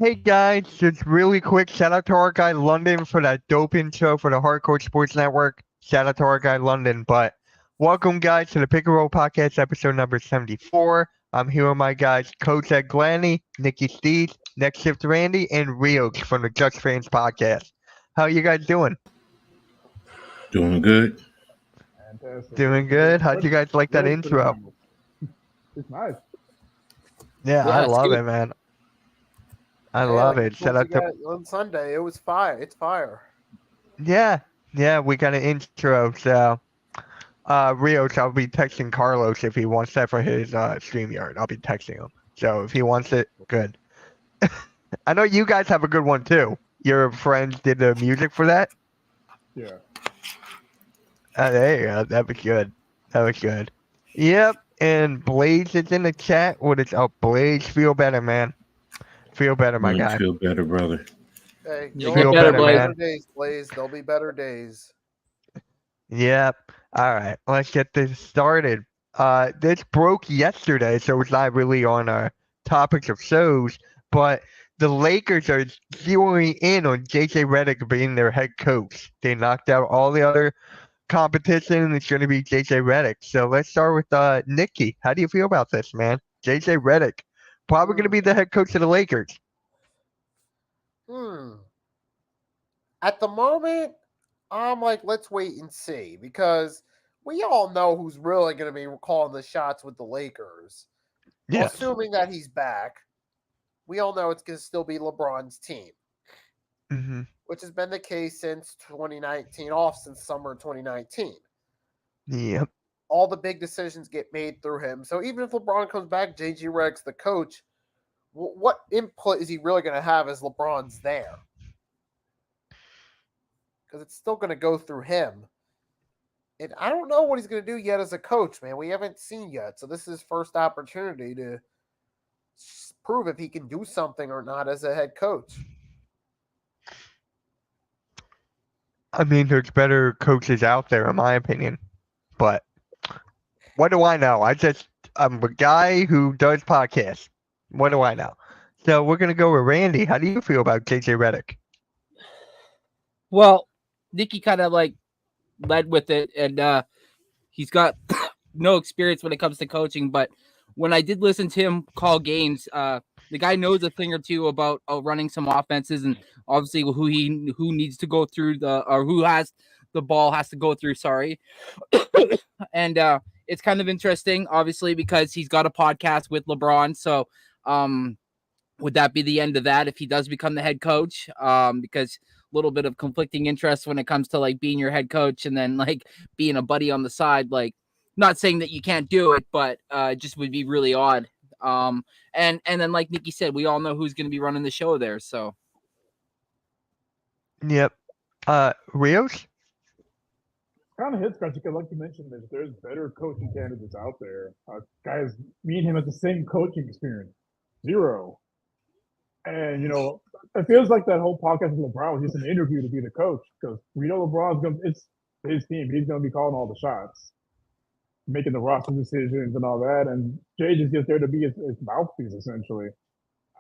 Hey guys, just really quick shout out to our guy London for that dope intro for the Hardcore Sports Network. Shout out to our guy London. But welcome guys to the Pick and Roll Podcast episode number 74. I'm here with my guys Coach Ed Glanny, Nikki Steed, Next Shift Randy, and Rios from the Just Fans Podcast. How you guys doing? Doing good. Fantastic. Doing good? How'd you guys like that Very intro? phenomenal. It's nice. Yeah, I love it, man. I love it. Shout out to on Sunday. It was fire. It's fire. Yeah, we got an intro. So, Rios, I'll be texting Carlos if he wants that for his StreamYard. I'll be texting him. So if he wants it, good. I know you guys have a good one too. Your friends did the music for that. Yeah. There you go. That was good. That was good. Yep. And Blaze is in the chat. What is up, Blaze? Feel better, man. Feel better, my guy. Feel better, brother. Hey, You there'll feel be better, better man. days, Blaze. There'll be better days. Yep. All right. Let's get this started. This broke yesterday, so it's not really on our topics of shows, but the Lakers are zeroing in on JJ Redick being their head coach. They knocked out all the other competition, and it's going to be JJ Redick. So let's start with Nikki. How do you feel about this, man? JJ Redick, probably going to be the head coach of the Lakers. At the moment, I'm like, let's wait and see, because we all know who's really going to be calling the shots with the Lakers. Yeah. Assuming that he's back, we all know it's going to still be LeBron's team, Mm-hmm. which has been the case since 2019, since summer 2019. Yep. All the big decisions get made through him. So even if LeBron comes back, JG Redick's the coach, what input is he really going to have as LeBron's there? Because it's still going to go through him. And I don't know what he's going to do yet as a coach, man. We haven't seen yet. So this is his first opportunity to prove if he can do something or not as a head coach. I mean, there's better coaches out there, in my opinion. But what do I know? I'm a guy who does podcasts. What do I know? So we're going to go with Randy. How do you feel about JJ Redick? Well, Nikki kind of like led with it, and he's got no experience when it comes to coaching. But when I did listen to him call games, the guy knows a thing or two about running some offenses, and obviously who needs to go through who has the ball has to go through. Sorry, and it's kind of interesting, obviously, because he's got a podcast with LeBron. So, would that be the end of that if he does become the head coach? Because little bit of conflicting interest when it comes to like being your head coach and then like being a buddy on the side. Like, not saying that you can't do it, but it just would be really odd. And then like Nikki said, we all know who's going to be running the show there. So Yep. Rios? Kind of head scratching because, like you mentioned, there's better coaching candidates out there. Guys, me and him have the same coaching experience, 0. And it feels like that whole podcast with LeBron was just an interview to be the coach, because we know it's his team. He's going to be calling all the shots, making the roster decisions and all that. And Jay just gets there to be his mouthpiece, essentially.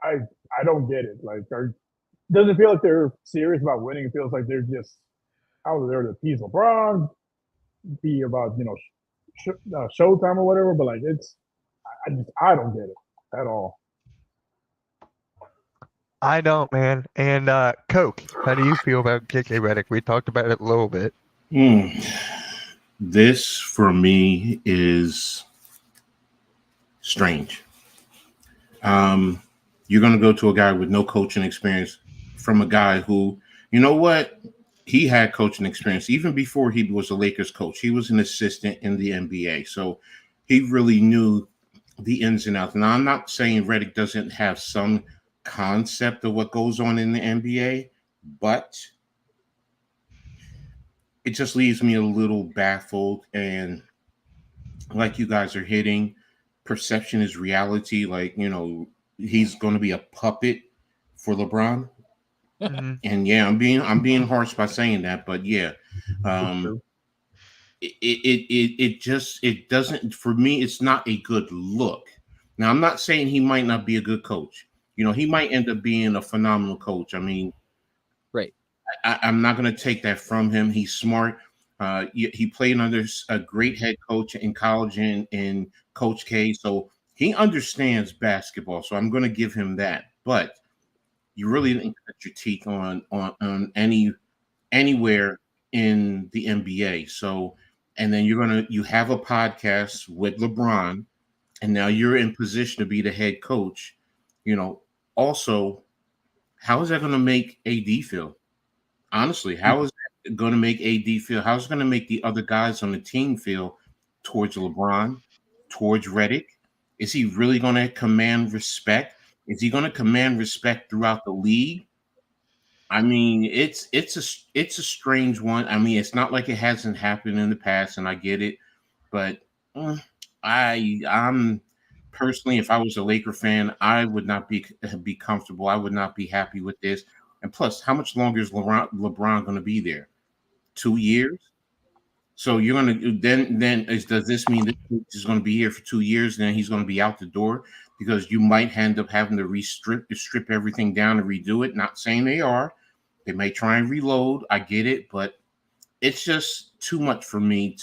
I don't get it. Like, doesn't feel like they're serious about winning. It feels like they're just out there to appease LeBron, be about showtime or whatever. But like, I don't get it at all. I don't, man. And Coach, how do you feel about JJ Redick? We talked about it a little bit. This for me is strange. You're going to go to a guy with no coaching experience from a guy who, you know what? He had coaching experience even before he was a Lakers coach. He was an assistant in the NBA. So he really knew the ins and outs. Now, I'm not saying Redick doesn't have some concept of what goes on in the NBA, but it just leaves me a little baffled. And like you guys are hitting, perception is reality. Like, he's going to be a puppet for LeBron. Mm-hmm. And yeah, I'm being harsh by saying that, but yeah, it doesn't, for me, it's not a good look. Now, I'm not saying he might not be a good coach. he might end up being a phenomenal coach. I mean, Right. I'm not going to take that from him. He's smart. He played under a great head coach in college in Coach K, so he understands basketball. So I'm going to give him that. But you really didn't cut your teeth on anywhere in the NBA. So, and then you have a podcast with LeBron, and now you're in position to be the head coach. Also, how is that going to make AD feel? Honestly, how is that going to make AD feel? How is it going to make the other guys on the team feel towards LeBron, towards Redick? Is he really going to command respect? Is he going to command respect throughout the league? I mean, it's a strange one. I mean, it's not like it hasn't happened in the past, and I get it, but I'm personally, if I was a Laker fan, I would not be comfortable. I would not be happy with this. And plus, how much longer is LeBron going to be there? 2 years. So you're going to does this mean that he's going to be here for 2 years and then he's going to be out the door? Because you might end up having to strip everything down and redo it. Not saying they are. They may try and reload. I get it, but it's just too much for me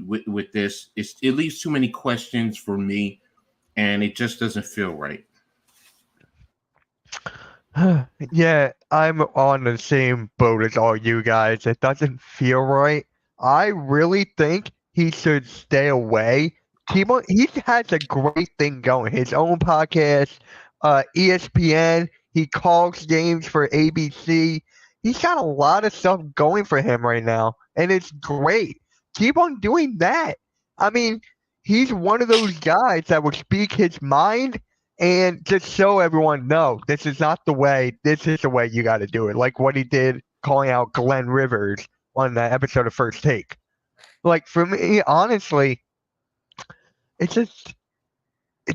with this. It leaves too many questions for me, and it just doesn't feel right. Yeah, I'm on the same boat as all you guys. It doesn't feel right. I really think he should stay away. He has a great thing going. His own podcast, ESPN. He calls games for ABC. He's got a lot of stuff going for him right now, and it's great. Keep on doing that. I mean, he's one of those guys that will speak his mind and just show everyone, no, this is not the way. This is the way you got to do it. Like what he did calling out Glenn Rivers on that episode of First Take. Like for me, honestly, it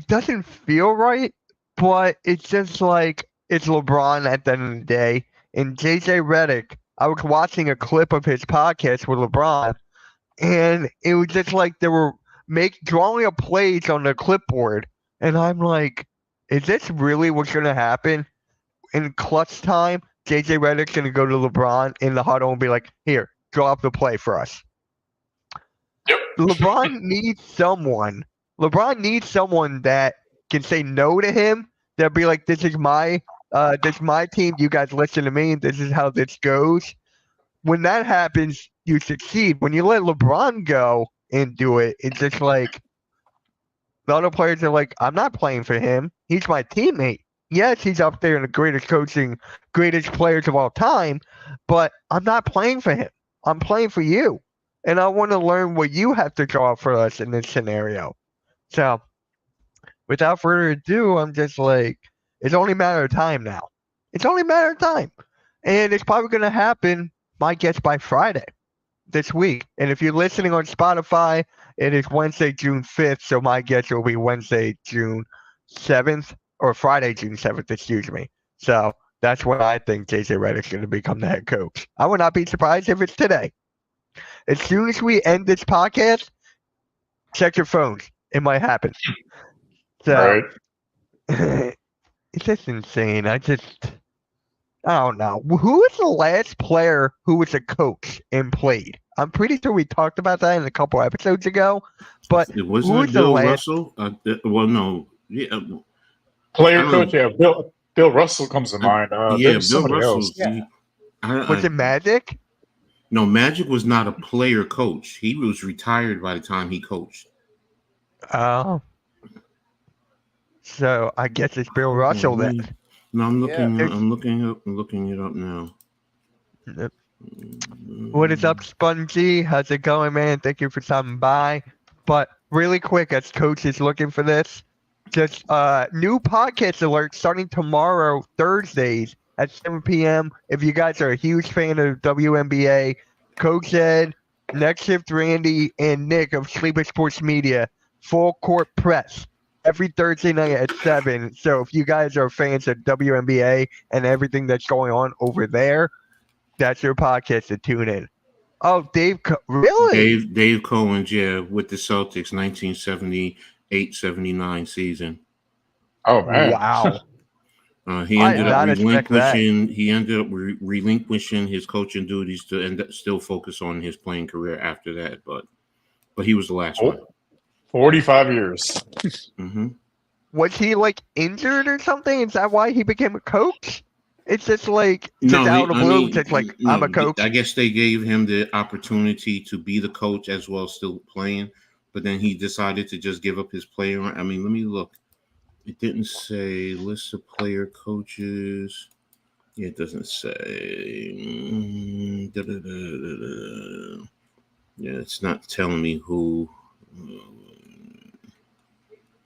doesn't feel right, but it's just like it's LeBron at the end of the day. And JJ Redick, I was watching a clip of his podcast with LeBron, and it was just like they were drawing up plays on the clipboard, and I'm like, is this really what's going to happen? In clutch time, JJ Redick's going to go to LeBron in the huddle and be like, here, draw up the play for us. Yep. LeBron needs someone that can say no to him. They'll be like, this is my team. You guys listen to me. This is how this goes. When that happens, you succeed. When you let LeBron go and do it, it's just like the other players are like, I'm not playing for him. He's my teammate. Yes, he's up there in the greatest players of all time, but I'm not playing for him. I'm playing for you. And I want to learn what you have to draw for us in this scenario. So, without further ado, I'm just like, it's only a matter of time now. It's only a matter of time. And it's probably going to happen, my guess, by Friday this week. And if you're listening on Spotify, it is Wednesday, June 5th. So my guess will be Wednesday, June 7th, or Friday, June 7th, excuse me. So that's when I think JJ Redick's going to become the head coach. I would not be surprised if it's today. As soon as we end this podcast, check your phones. It might happen. So, Right. it's just insane. I don't know. Who was the last player who was a coach and played? I'm pretty sure we talked about that in a couple episodes ago. But It wasn't Bill Russell. Well, no. Yeah. Player coach, yeah. Bill Russell comes to mind. Yeah, was Bill somebody Russell. else. Was it Magic? No, Magic was not a player coach. He was retired by the time he coached. Oh. So I guess it's Bill Russell then. No, I'm looking. Yeah. I'm looking it up now. Yep. What is up, Spongy? How's it going, man? Thank you for stopping by. But really quick, as Coach is looking for this, just new podcast alert starting tomorrow, Thursdays at 7 p.m. If you guys are a huge fan of WNBA, Coach Ed, Next Shift Randy, and Nick of Sleeper Sports Media, Full Court Press, every Thursday night at 7. So if you guys are fans of WNBA and everything that's going on over there, that's your podcast to tune in. Oh, really? Dave Cohen, yeah, with the Celtics, 1978-79 season. Oh man! Wow. He I ended did up not expect that. relinquishing. He ended up relinquishing his coaching duties to still focus on his playing career after that. But he was the last one. 45 years. hmm Was he like injured or something? Is that why he became a coach? It's just like just No, out of blue, just like no, I'm a coach. I guess they gave him the opportunity to be the coach as well as still playing, but then he decided to just give up his player. I mean, let me look. It didn't say list of player coaches. Yeah, it doesn't say. Yeah, it's not telling me who.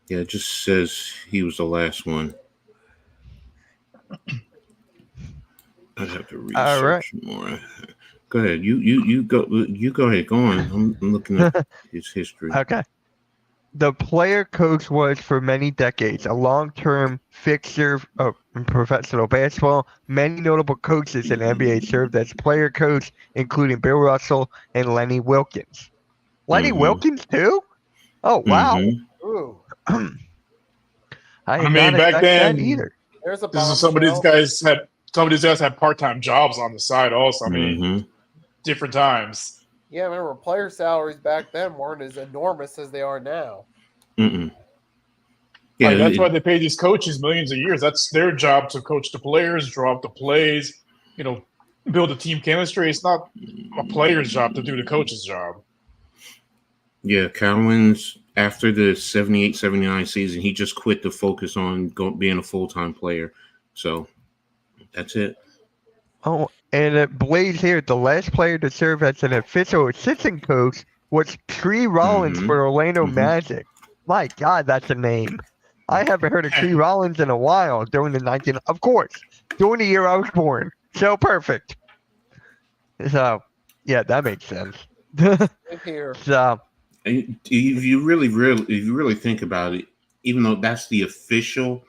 Yeah, it just says he was the last one. I'd have to All right. research more. Go ahead. You go ahead. Go on. I'm looking at his history. Okay. The player coach was for many decades a long-term fixture in professional basketball. Many notable coaches in the NBA served as player coach, including Bill Russell and Lenny Wilkens. Lenny Wilkens too? Oh wow! Ooh, I I did mean, not back expect then, that either. there's a this is some of these bombshell. guys had part-time jobs on the side also. I mean, different times. Yeah, remember player salaries back then weren't as enormous as they are now. Yeah, Like, that's why they pay these coaches millions of years. That's their job to coach the players, draw up the plays, build the team chemistry. It's not a player's job to do the coach's job. Yeah, Cowens, after the 78-79 season, he just quit to focus on being a full-time player. So that's it. Oh, and it blaze here. The last player to serve as an official assistant coach was Tree Rollins for Orlando Magic. My God, that's a name. I haven't heard of Tree Rollins in a while during the of course, during the year I was born. So perfect. So, yeah, that makes sense. Here. So, if you really think about it, even though that's the official,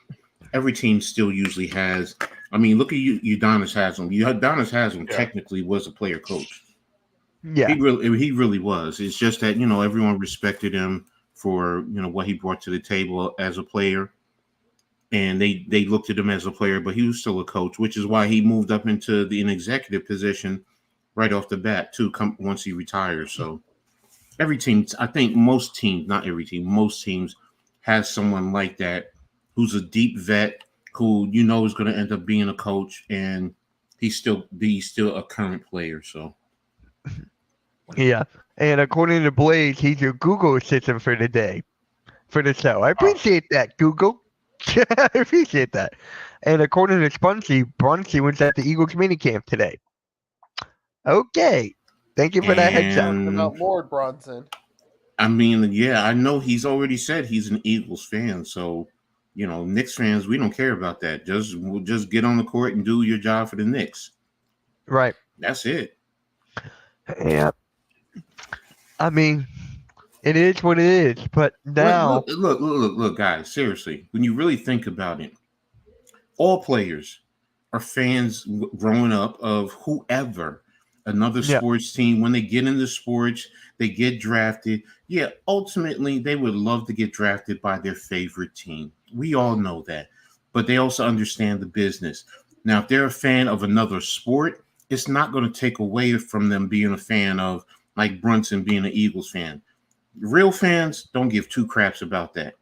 every team still usually has. I mean, look at Udonis Haslem. Udonis Haslem technically was a player coach. Yeah, he really was. It's just that everyone respected him for what he brought to the table as a player, and they looked at him as a player, but he was still a coach, which is why he moved up into an executive position right off the bat too. Once he retires, so every team, I think most teams, not every team, most teams has someone like that who's a deep vet who is going to end up being a coach, and he's still a current player. So yeah. And according to Blaze, he's your Google assistant for the day, for the show. I appreciate that, Google. I appreciate that. And according to Brunsey was at the Eagles minicamp today. Okay. Thank you for that heads up. About Lord Brunson. I mean, yeah, I know he's already said he's an Eagles fan. So, Knicks fans, we don't care about that. We'll just get on the court and do your job for the Knicks. Right. That's it. Yeah. I mean, it is what it is. But now, look, guys. Seriously, when you really think about it, all players are fans growing up of whoever. Another sports team. When they get into sports, they get drafted. Yeah, ultimately, they would love to get drafted by their favorite team. We all know that. But they also understand the business. Now, if they're a fan of another sport, it's not going to take away from them being a fan of, like Brunson being an Eagles fan. Real fans don't give two craps about that.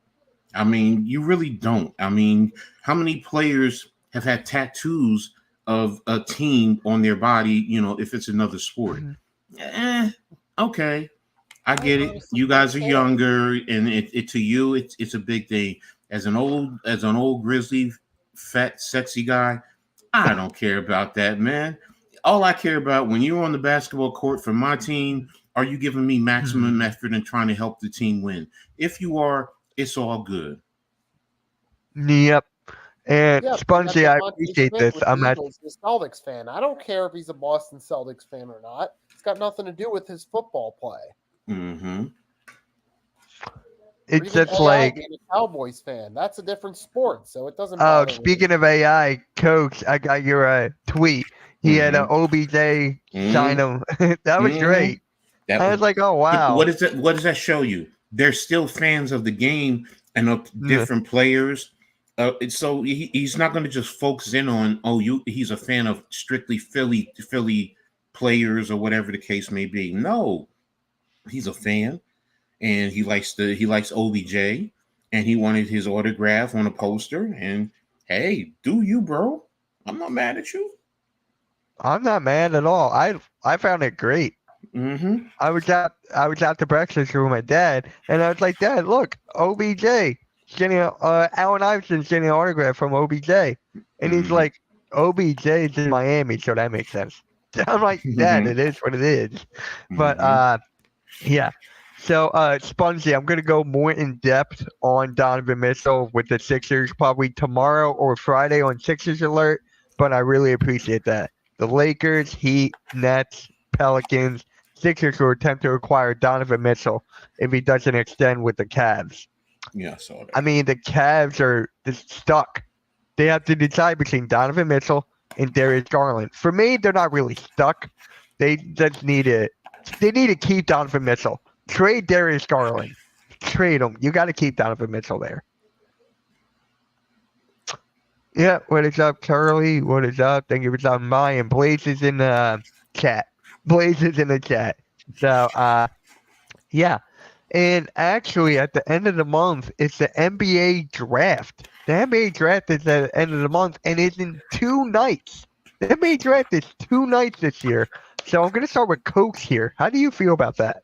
I mean, you really don't. I mean, how many players have had tattoos of a team on their body, if it's another sport? Okay. I get it. You guys are younger, and it to you, it's a big thing. As an old grizzly, fat, sexy guy, I don't care about that, man. All I care about when you're on the basketball court for my team, are you giving me maximum effort and trying to help the team win? If you are, it's all good. Yep. And Spongy, I appreciate this. I'm a Celtics fan. I don't care if he's a Boston Celtics fan or not. It's got nothing to do with his football play. It's just like being a Cowboys fan. That's a different sport, so it doesn't. Oh, speaking of AI, Coach, I got your tweet. He had an OBJ sign him. That was great. I was like, oh wow. What does that show you? They're still fans of the game and of different players. So he's not going to just focus in on he's a fan of strictly Philly players or whatever the case may be. No, he's a fan, and he likes OBJ, and he wanted his autograph on a poster. And hey, do you, bro? I'm not mad at you. I'm not mad at all. I found it great. Mm-hmm. I was at the breakfast room with my dad, and I was like, Dad, look, OBJ getting Allen Iverson's getting an autograph from OBJ, and he's like, OBJ is in Miami, so that makes sense. I'm like, Dad, it is what it is. But yeah. So Spunsy, I'm gonna go more in depth on Donovan Mitchell with the Sixers probably tomorrow or Friday on Sixers Alert. But I really appreciate that. The Lakers, Heat, Nets, Pelicans, Sixers will attempt to acquire Donovan Mitchell if he doesn't extend with the Cavs. Yeah, I saw that. I mean, the Cavs are just stuck. They have to decide between Donovan Mitchell and Darius Garland. For me, they're not really stuck. They just need to keep Donovan Mitchell. Trade Darius Garland. Trade him. You got to keep Donovan Mitchell there. Yeah, what is up, Charlie? What is up? Thank you for stopping by. And Blaze is in the chat. So, yeah. And actually, at the end of the month, it's the NBA draft. The NBA draft is at the end of the month, and it's in 2 nights. The NBA draft is 2 nights this year. So I'm going to start with Coach here. How do you feel about that?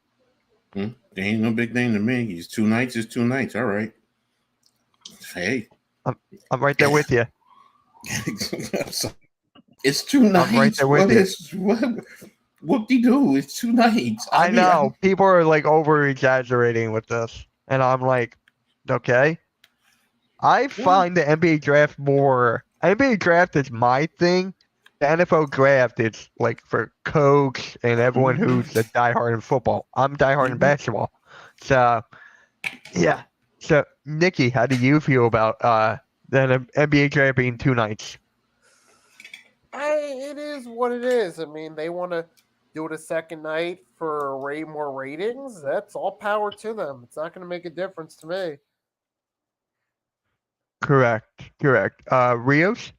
There ain't no big thing to me. He's 2 nights is 2 nights. All right. Hey. I'm right there with you. It's 2 nights. I'm right there with you. Whoop-de-doo. It's 2 nights. I know. People are like over-exaggerating with this. And I'm like, okay. I find the NBA draft more... NBA draft is my thing. The NFL draft is like for Coach and everyone who's a diehard in football. I'm diehard in basketball. So, yeah. So, Nikki, how do you feel about the NBA draft being 2 nights? It is what it is. I mean, they want to do it a second night for more ratings. That's all power to them. It's not going to make a difference to me. Correct. Rios?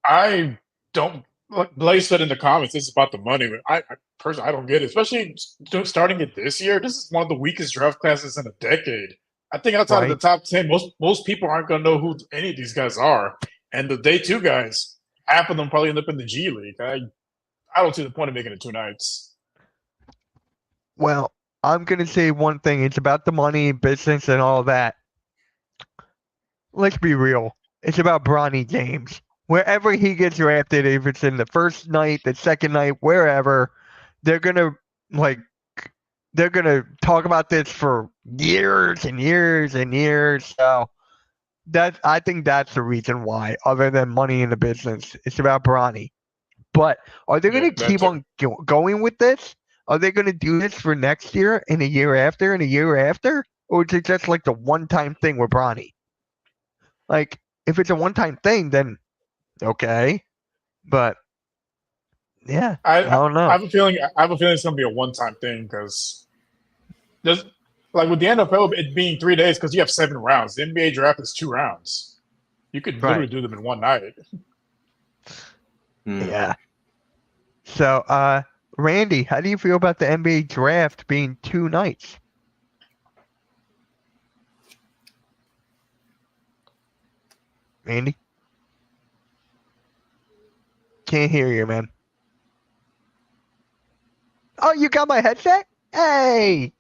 I don't, like Blaze said in the comments, this is about the money. But I personally, I don't get it. Especially starting it this year. This is one of the weakest draft classes in a decade. I think outside of the top 10, most people aren't going to know who any of these guys are. And the day 2 guys, half of them probably end up in the G League. I don't see the point of making it 2 nights. Well, I'm going to say one thing. It's about the money, business, and all that. Let's be real. It's about Bronny James. Wherever he gets drafted, if it's in the first night, the second night, wherever, they're gonna talk about this for years and years and years. So I think that's the reason why, other than money in the business. It's about Bronny. But are they gonna keep on going with this? Are they gonna do this for next year and a year after and a year after? Or is it just like the one-time thing with Bronny? Like, if it's a one-time thing, then okay, but yeah, I don't know. I have a feeling it's going to be a one-time thing because there's like with the NFL it being 3 days because you have 7 rounds. The NBA draft is 2 rounds. You could literally do them in one night. Yeah. So, Randy, how do you feel about the NBA draft being 2 nights? Randy? Can't hear you, man. Oh, you got my headset? Hey!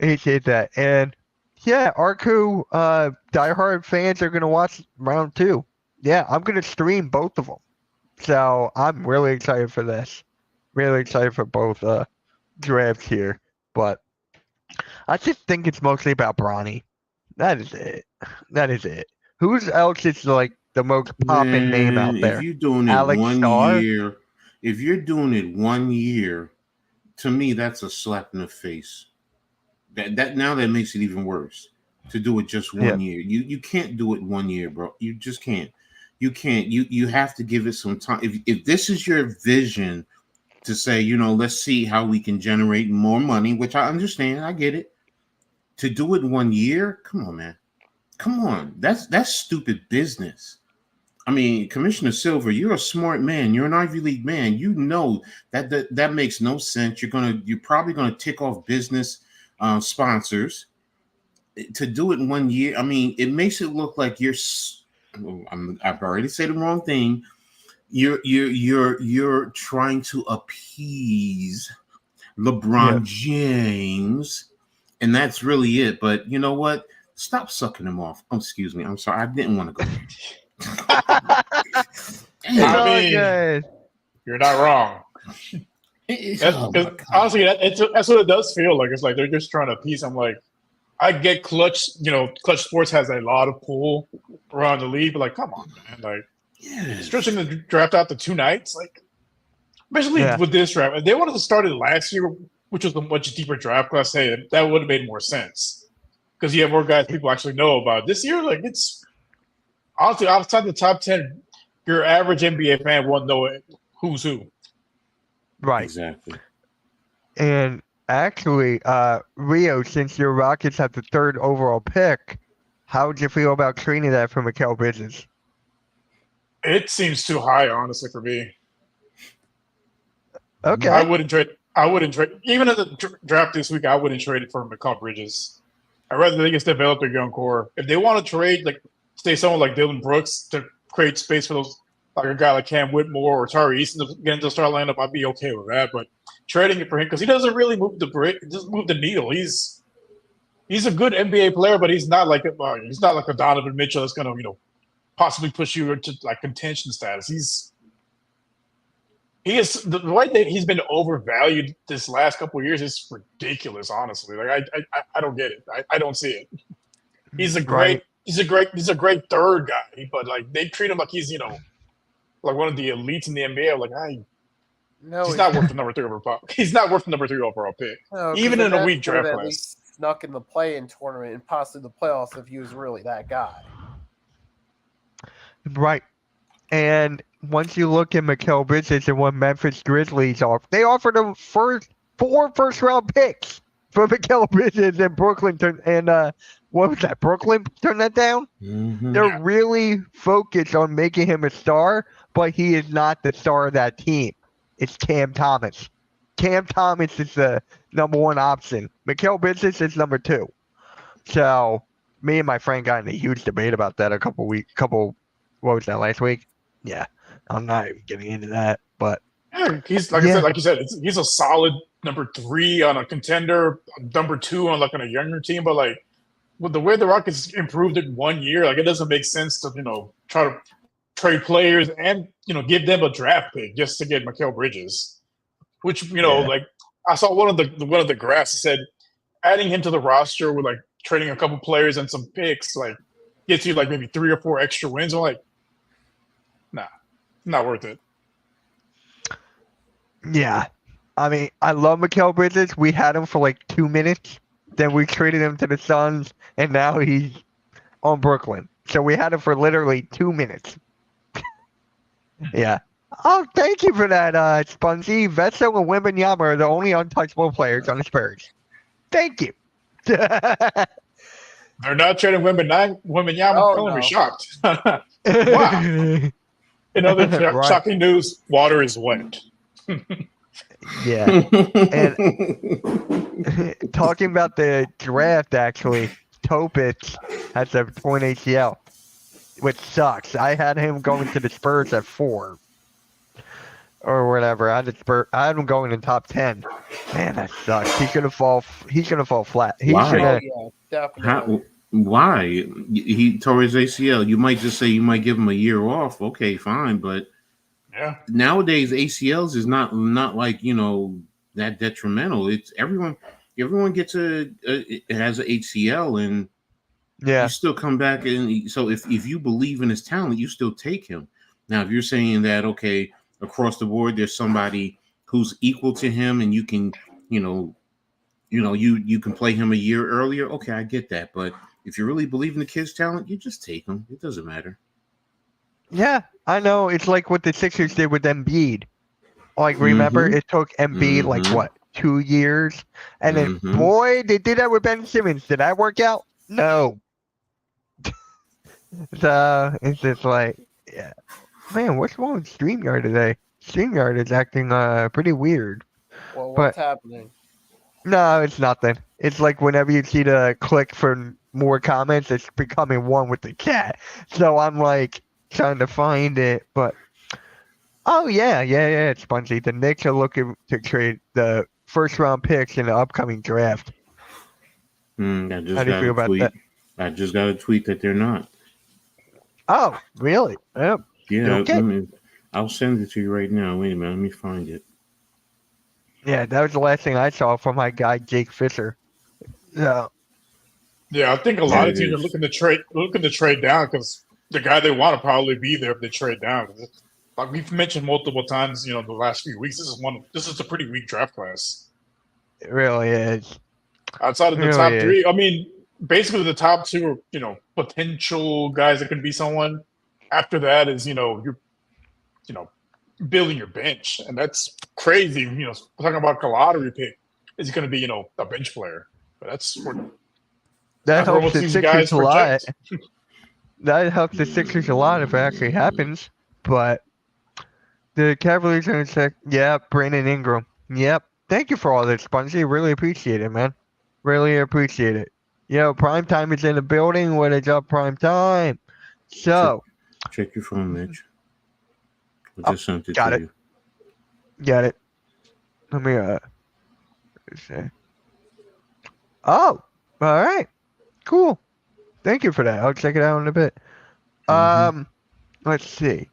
Appreciate that. And yeah, Arku, diehard fans are going to watch round 2. Yeah, I'm going to stream both of them. So I'm really excited for this. Really excited for both drafts here. But I just think it's mostly about Bronny. That is it. Who's else is like the most popping name out there? If you're doing it Alex 1 Starr? year, if you're doing it 1 year, to me that's a slap in the face. That now that makes it even worse. To do it just 1 year, you can't do it 1 year, bro. You just can't. You can't. You have to give it some time. If this is your vision to say, let's see how we can generate more money, which I understand, I get it. To do it 1 year, come on, man. Come on, that's stupid business. I mean, Commissioner Silver, you're a smart man. You're an Ivy League man. You know that makes no sense. You're probably gonna tick off business sponsors to do it in 1 year. I mean, it makes it look like I've already said the wrong thing. You're trying to appease LeBron James, and that's really it. But you know what? Stop sucking him off. Oh, excuse me. I'm sorry. I didn't want to go. I mean, you're not wrong. Honestly, that's what it does feel like. It's like they're just trying to appease. I'm like, I get Clutch. Clutch Sports has a lot of pull around the league, but like, come on, man, like stretching the draft out to 2 nights, like, especially with this draft. If they wanted to start it last year, which was a much deeper draft class, hey, that would have made more sense because you have more guys people actually know about. This year, like, it's honestly outside the top 10, your average NBA fan won't know who's who. Right. Exactly. And actually, Rio, since your Rockets have the 3rd overall pick, how would you feel about trading that for Mikal Bridges? It seems too high, honestly, for me. Okay. I wouldn't trade. Even in the draft this week, I wouldn't trade it for Mikal Bridges. I'd rather they just develop their young core. If they want to trade, like, say someone like Dylan Brooks to create space for those, like a guy like Cam Whitmore or Tari Eason to get into the start lineup, I'd be okay with that. But trading it for him because he doesn't really move the needle. He's a good NBA player, but he's not like a Donovan Mitchell that's gonna possibly push you into like contention status. He is the way that he's been overvalued this last couple of years is ridiculous. Honestly, like I don't get it. I don't see it. He's a great 3rd guy, but like they treat him like he's like one of the elites in the NBA. Like he's not worth the number 3 overall. He's not worth the number 3 overall pick, even in a weak draft class. At least snuck in the play-in tournament and possibly the playoffs if he was really that guy. Right. And once you look at Mikal Bridges and what Memphis Grizzlies offered, they offered him 4 first-round picks for Mikal Bridges, and Brooklyn what was that? Brooklyn turned that down? Mm-hmm. They're really focused on making him a star, but he is not the star of that team. It's Cam Thomas. Cam Thomas is the number 1 option. Mikal Bridges is number 2. So me and my friend got in a huge debate about that what was that, last week? Yeah. I'm not even getting into that, but he's like you said, he's a solid number 3 on a contender, number 2 on a younger team, but like with the way the Rockets improved in 1 year, like it doesn't make sense to try to trade players and give them a draft pick just to get Mikal Bridges, which like I saw one of the graphs that said adding him to the roster with like trading a couple players and some picks like gets you like maybe 3 or 4 extra wins. I'm like, nah, not worth it. Yeah. I mean, I love Mikal Bridges. We had him for like 2 minutes. Then we traded him to the Suns, and now he's on Brooklyn. So we had him for literally 2 minutes. Yeah. Oh, thank you for that, Spunzy. Vetso and Wembanyama are the only untouchable players on the Spurs. Thank you. They're not trading Wembanyama. Oh, I'm no. shocked. Wow. In other shocking news, water is wet. Yeah. And talking about the draft, actually, Topic has a torn ACL, which sucks. I had him going to the Spurs at 4 or whatever. I had him going in top 10. Man, that sucks. He's gonna fall flat. Why? Definitely. Why? He tore his ACL. You might just say you might give him a year off. Okay, fine, but yeah, nowadays ACLs is not like that detrimental. It's everyone gets it has an ACL, and you still come back. And so if you believe in his talent, you still take him. Now, if you're saying that across the board, there's somebody who's equal to him, and you can you can play him a year earlier. Okay, I get that, but if you really believe in the kid's talent, you just take him. It doesn't matter. Yeah, I know. It's like what the Sixers did with Embiid. Like, remember, it took Embiid like what, 2 years, and then boy, they did that with Ben Simmons. Did that work out? No. So it's just like, yeah, man, what's wrong with StreamYard today? StreamYard is acting pretty weird. Well, But what's happening? no, it's nothing. It's like whenever you see the click for more comments, it's becoming one with the chat. So I'm like trying to find it, but oh yeah, it's Spongy. The Knicks are looking to trade the first round picks in the upcoming draft. I How just do you got feel a about tweet. that? I just got a tweet that they're not. Oh, really? Oh, Yeah, okay. I'll send it to you right now. Wait a minute, let me find it. Yeah, that was the last thing I saw from my guy Jake Fisher. Yeah. Yeah, I think a There lot of it teams are is. looking to trade down because the guy they want to probably be there if they trade down. Like we've mentioned multiple times, the last few weeks, this is a pretty weak draft class. It really is. Outside of the Really top is. three, I mean, basically the top two are, potential guys that could be someone. After that is, you're, building your bench, and that's crazy. We're talking about a lottery pick. Is going to be, a bench player, but that's That where helps most the of these Sixers guys a lot. project. That helps the Sixers a lot if it actually happens. But the Cavaliers are in sec. Yeah, Brandon Ingram. Yep. Thank you for all this, Spongy. Really appreciate it, man. Really appreciate it. Prime time is in the building. What is up, prime time? So, Check your phone, Mitch. I just sent it got to it. you. Got it. Let me see. Oh, all right. Cool. Thank you for that. I'll check it out in a bit. Let's see.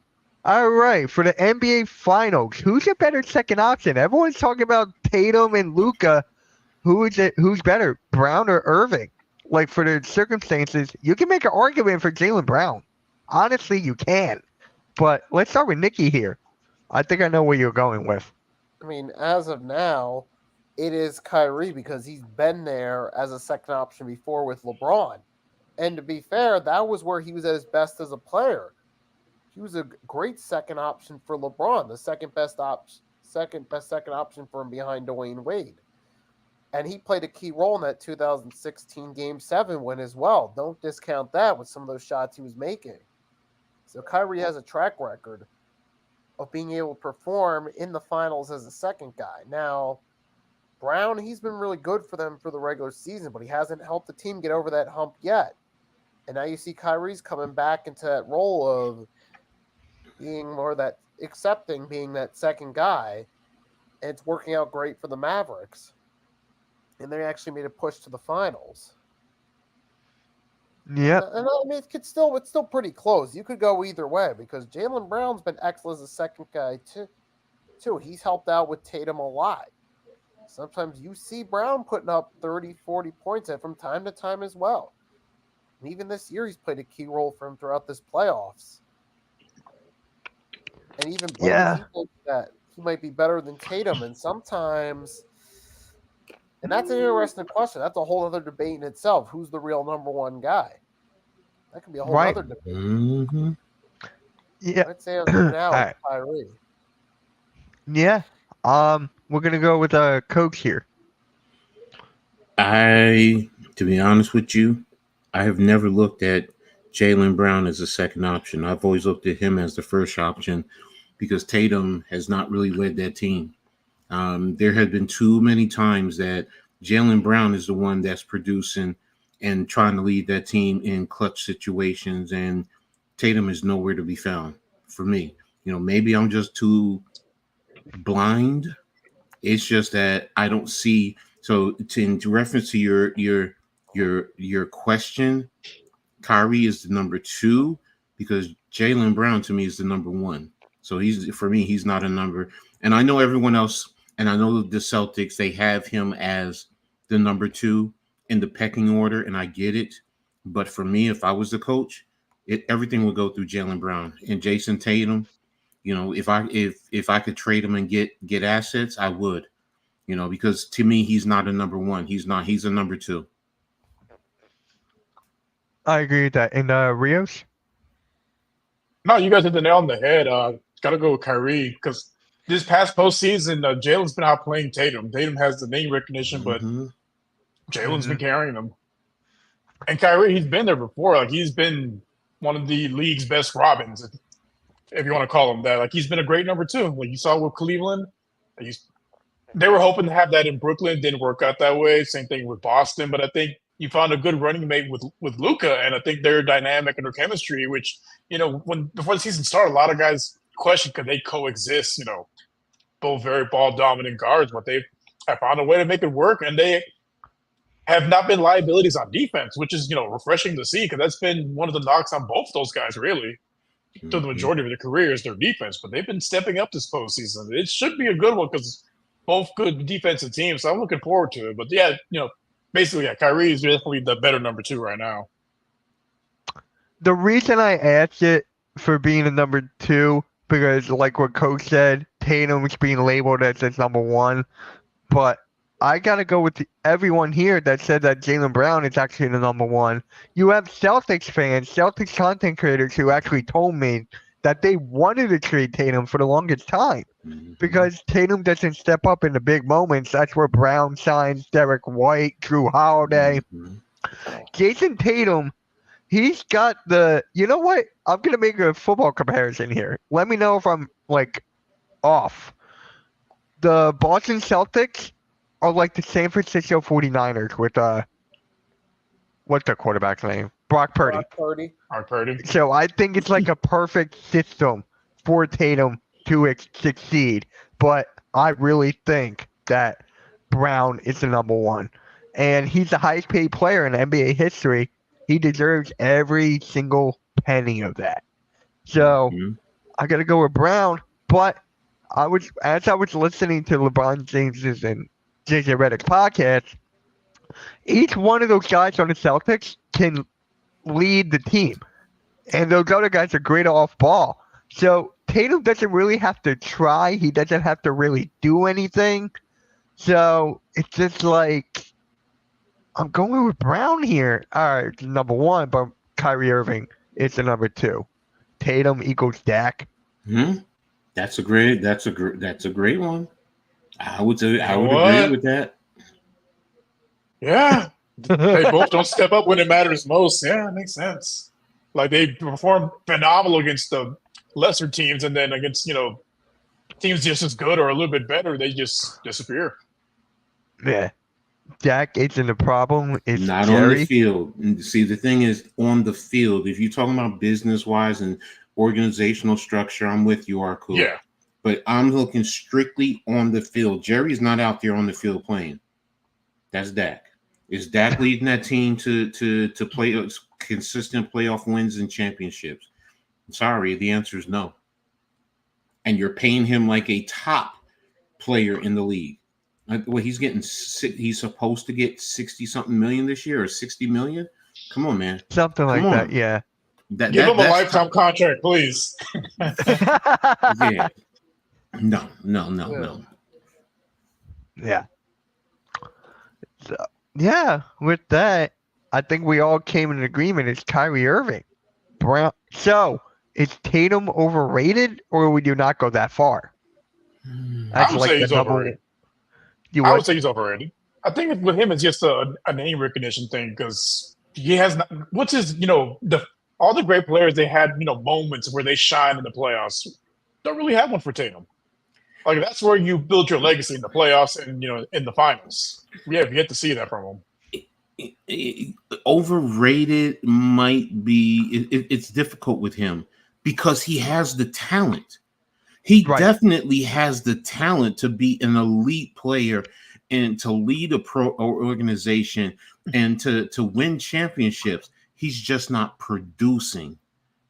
All right, for the NBA Finals, who's a better second option? Everyone's talking about Tatum and Luka. Who's better, Brown or Irving? Like for the circumstances, you can make an argument for Jaylen Brown. Honestly, you can. But let's start with Nikki here. I think I know where you're going with. I mean, as of now, it is Kyrie because he's been there as a second option before with LeBron. And to be fair, that was where he was at his best as a player. He was a great second option for LeBron, the second best second option for him behind Dwayne Wade. And he played a key role in that 2016 Game 7 win as well. Don't discount that with some of those shots he was making. So Kyrie has a track record of being able to perform in the finals as a second guy. Now, Brown, he's been really good for them for the regular season, but he hasn't helped the team get over that hump yet. And now you see Kyrie's coming back into that role of being more that accepting being that second guy, and it's working out great for the Mavericks. And they actually made a push to the finals. Yep. And I mean, it's still pretty close. You could go either way because Jaylen Brown's been excellent as a second guy too. He's helped out with Tatum a lot. Sometimes you see Brown putting up 30, 40 points from time to time as well. And even this year, he's played a key role for him throughout this playoffs. And even that he might be better than Tatum. And sometimes, and that's an interesting question. That's a whole other debate in itself. Who's the real number one guy? That could be a whole other debate. Mm-hmm. Yeah. I'd say now Kyrie. Yeah. We're gonna go with a coach here. To be honest with you, I have never looked at Jaylen Brown as a second option. I've always looked at him as the first option because Tatum has not really led that team. There have been too many times that Jaylen Brown is the one that's producing and trying to lead that team in clutch situations, and Tatum is nowhere to be found for me. Maybe I'm just too blind. It's just that I don't see. So in reference to your question, Kyrie is the number 2 because Jaylen Brown to me is the number 1. So he's not a number. And I know everyone else, and I know the Celtics, they have him as the number 2 in the pecking order, and I get it. But for me, if I was the coach, everything would go through Jaylen Brown and Jason Tatum. If I could trade him and get assets, I would. Because to me, he's not a number 1. He's not. He's a number 2. I agree with that. And Rios? No, you guys hit the nail on the head. Got to go with Kyrie because this past postseason, Jaylen's been outplaying Tatum. Tatum has the name recognition, but Jaylen's been carrying him. And Kyrie, he's been there before. Like he's been one of the league's best Robins, if you want to call him that. Like, he's been a great number 2. Like you saw with Cleveland, they were hoping to have that in Brooklyn. Didn't work out that way. Same thing with Boston. But I think you found a good running mate with Luka, and I think their dynamic and their chemistry, which, before the season started, a lot of guys questioned could they coexist, both very ball dominant guards, but they have found a way to make it work, and they have not been liabilities on defense, which is, refreshing to see, because that's been one of the knocks on both those guys, really, to the majority of their careers, their defense. But they've been stepping up this postseason. It should be a good one because both good defensive teams. So I'm looking forward to it. But yeah, basically, Kyrie is definitely the better number 2 right now. The reason I asked it for being a number 2, because like what Coach said, Tatum's being labeled as his number 1, but I got to go with everyone here that said that Jaylen Brown is actually the number 1. You have Celtics fans, Celtics content creators who actually told me that they wanted to trade Tatum for the longest time because Tatum doesn't step up in the big moments. That's where Brown signs Derek White, Drew Holiday. Jason Tatum, he's got you know what? I'm going to make a football comparison here. Let me know if I'm off. The Boston Celtics are like the San Francisco 49ers with what's the quarterback's name? Brock Purdy. Brock Purdy. So I think it's like a perfect system for Tatum to succeed. But I really think that Brown is the number 1. And he's the highest paid player in NBA history. He deserves every single penny of that. So I got to go with Brown. But as I was listening to LeBron James's and JJ Redick's podcast, each one of those guys on the Celtics can lead the team. And those other guys are great off ball. So Tatum doesn't really have to try. He doesn't have to really do anything. So it's just like, I'm going with Brown here. All right, number 1, but Kyrie Irving is the number 2. Tatum equals Dak. That's a great one. I would agree with that. Yeah. They both don't step up when it matters most. Yeah, it makes sense. Like, they perform phenomenal against the lesser teams, and then against, teams just as good or a little bit better, they just disappear. Yeah. Dak isn't a problem. It's not Jerry. On the field. See, the thing is, on the field, if you're talking about business-wise and organizational structure, I'm with you, Arku. Yeah. But I'm looking strictly on the field. Jerry's not out there on the field playing. That's Dak. Is Dak leading that team to play consistent playoff wins and championships? I'm sorry, the answer is no. And you're paying him like a top player in the league. Well, he's supposed to get 60-something million this year, or 60 million. Come on, man. Something like that, yeah. Give him a lifetime contract, please. Yeah. No. Yeah. So, yeah, with that, I think we all came in agreement. It's Kyrie Irving. Brown. So, is Tatum overrated, or we do not go that far? I would say he's overrated. I would say he's overrated. I think with him, it's just a name recognition thing, because he has not, what's his, all the great players, they had, moments where they shine in the playoffs. Don't really have one for Tatum. Like, that's where you build your legacy, in the playoffs and, in the finals. Yeah, we get to see that from him. Overrated might be, it's difficult with him because he has the talent. He definitely has the talent to be an elite player and to lead a pro organization and to win championships. He's just not producing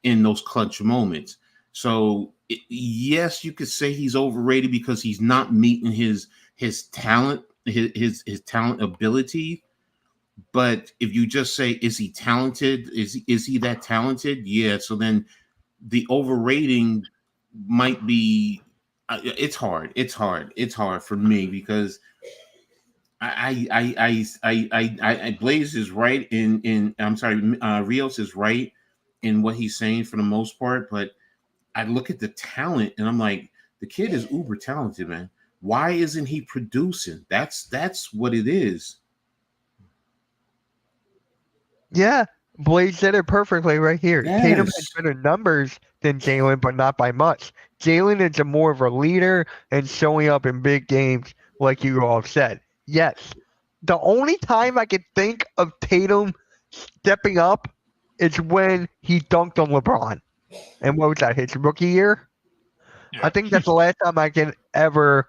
in those clutch moments. So yes, you could say he's overrated because he's not meeting his talent, his talent ability. But if you just say, is he talented? Is he that talented? Yeah. So then the overrating might be, it's hard. It's hard for me because I Blaze is right in I'm sorry, Rios is right in what he's saying for the most part, but I look at the talent and I'm like, the kid is uber talented, man. Why isn't he producing? That's what it is. Yeah, Blaze said it perfectly right here. Tatum has Yes. better numbers than Jalen, but not by much. Jalen is more of a leader and showing up in big games, like you all said. Yes. The only time I could think of Tatum stepping up is when he dunked on LeBron. And what was that, his rookie year? Yeah. I think that's the last time I can ever